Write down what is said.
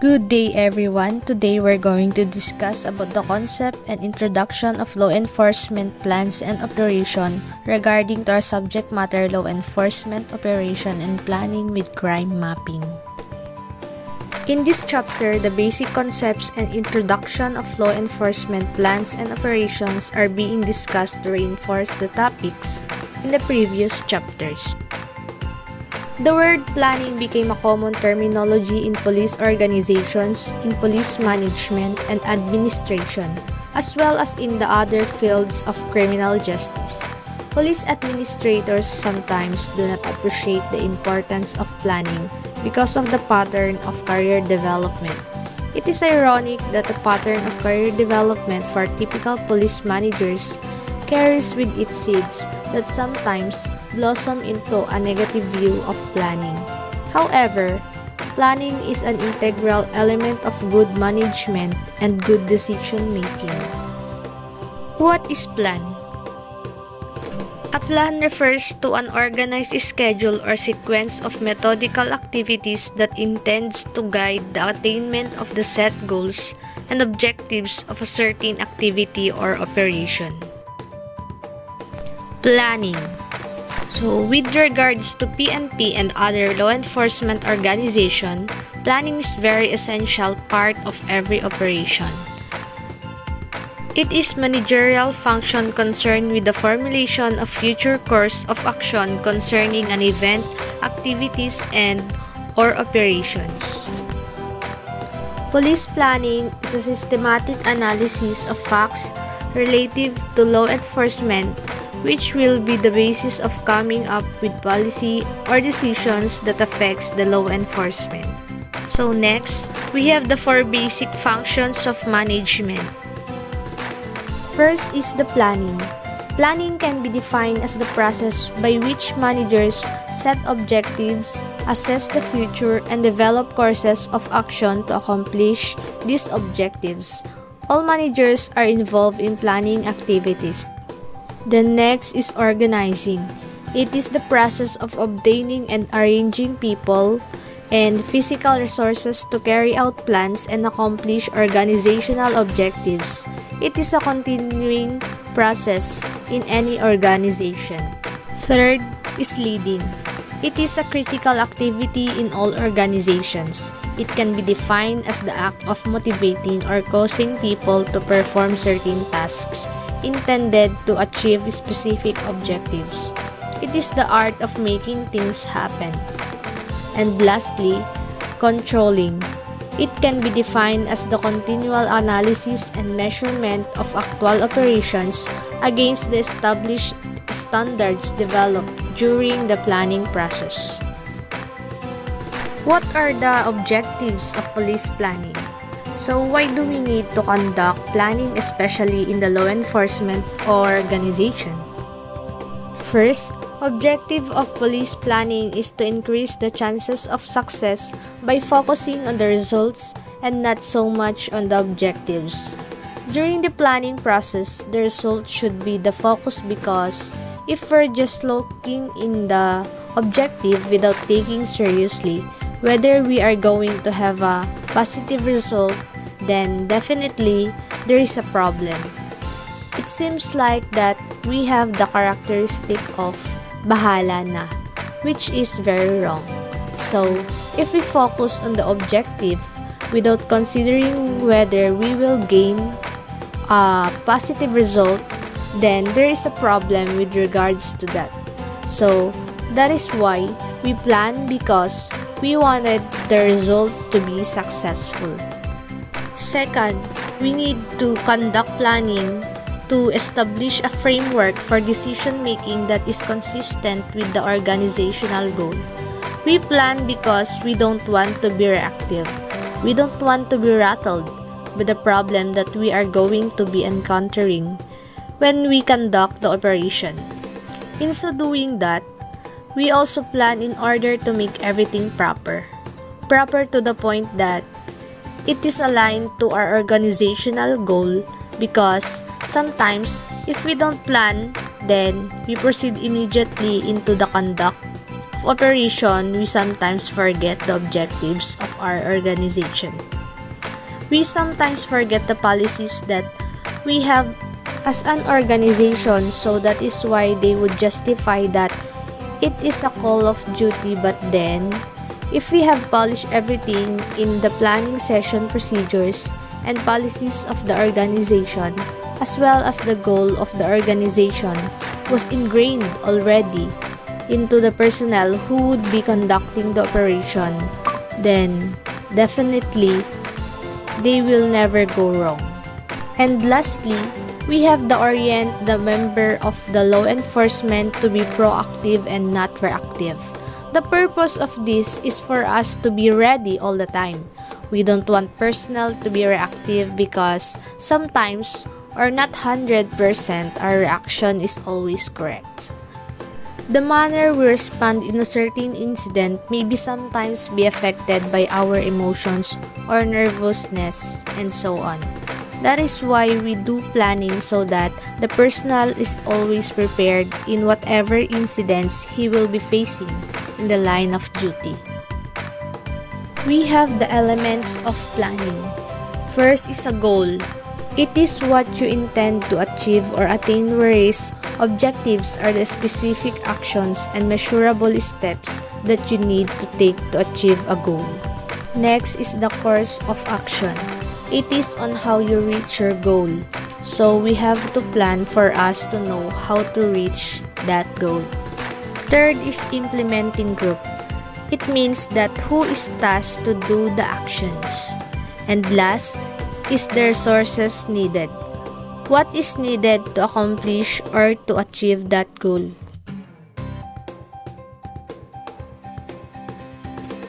Good day everyone. Today we're going to discuss about the concept and introduction of law enforcement plans and operation regarding to our subject matter law enforcement operation and planning with crime mapping. In this chapter, the basic concepts and introduction of law enforcement plans and operations are being discussed to reinforce the topics in the previous chapters. The word planning became a common terminology in police organizations, in police management and administration, as well as in the other fields of criminal justice. Police administrators sometimes do not appreciate the importance of planning because of the pattern of career development. It is ironic that the pattern of career development for typical police managers carries with it seeds that sometimes blossom into a negative view of planning. However, planning is an integral element of good management and good decision making. What is plan? A plan refers to an organized schedule or sequence of methodical activities that intends to guide the attainment of the set goals and objectives of a certain activity or operation. Planning. So, with regards to PNP and other law enforcement organization, planning is very essential part of every operation. It is managerial function concerned with the formulation of future course of action concerning an event, activities, and or operations. Police planning is a systematic analysis of facts relative to law enforcement which will be the basis of coming up with policy or decisions that affects the law enforcement. So next, we have the four basic functions of management. First is the planning. Planning can be defined as the process by which managers set objectives, assess the future, and develop courses of action to accomplish these objectives. All managers are involved in planning activities. The next is organizing. It is the process of obtaining and arranging people and physical resources to carry out plans and accomplish organizational objectives. It is a continuing process in any organization. Third is leading. It is a critical activity in all organizations. It can be defined as the act of motivating or causing people to perform certain tasks intended to achieve specific objectives. It is the art of making things happen. And lastly, controlling. It can be defined as the continual analysis and measurement of actual operations against the established standards developed during the planning process. What are the objectives of police planning? So why do we need to conduct planning, especially in the law enforcement organization? First, objective of police planning is to increase the chances of success by focusing on the results and not so much on the objectives. During the planning process, the result should be the focus because if we're just looking in the objective without taking seriously whether we are going to have a positive result, then definitely there is a problem. It seems like that we have the characteristic of bahala na, which is very wrong. So, if we focus on the objective without considering whether we will gain a positive result, then there is a problem with regards to that. So, that is why we plan because we wanted the result to be successful. Second, we need to conduct planning to establish a framework for decision making that is consistent with the organizational goal. We plan because we don't want to be reactive. We don't want to be rattled by the problem that we are going to be encountering when we conduct the operation. In so doing that, we also plan in order to make everything proper. Proper to the point that it is aligned to our organizational goal because sometimes if we don't plan, then we proceed immediately into the conduct of operation, we sometimes forget the objectives of our organization. We sometimes forget the policies that we have as an organization, so that is why they would justify that it is a call of duty. But then, if we have polished everything in the planning session procedures and policies of the organization, as well as the goal of the organization was ingrained already into the personnel who would be conducting the operation, then definitely they will never go wrong. And lastly, we have the orient the member of the law enforcement to be proactive and not reactive. The purpose of this is for us to be ready all the time. We don't want personnel to be reactive because sometimes, or not 100%, our reaction is always correct. The manner we respond in a certain incident may be sometimes be affected by our emotions or nervousness and so on. That is why we do planning, so that the personnel is always prepared in whatever incidents he will be facing in the line of duty. We have the elements of planning. First is a goal. It is what you intend to achieve or attain, whereas objectives are the specific actions and measurable steps that you need to take to achieve a goal. Next is the course of action. It is on how you reach your goal. So we have to plan for us to know how to reach that goal. Third is implementing group. It means that who is tasked to do the actions. And last is the resources needed. What is needed to accomplish or to achieve that goal.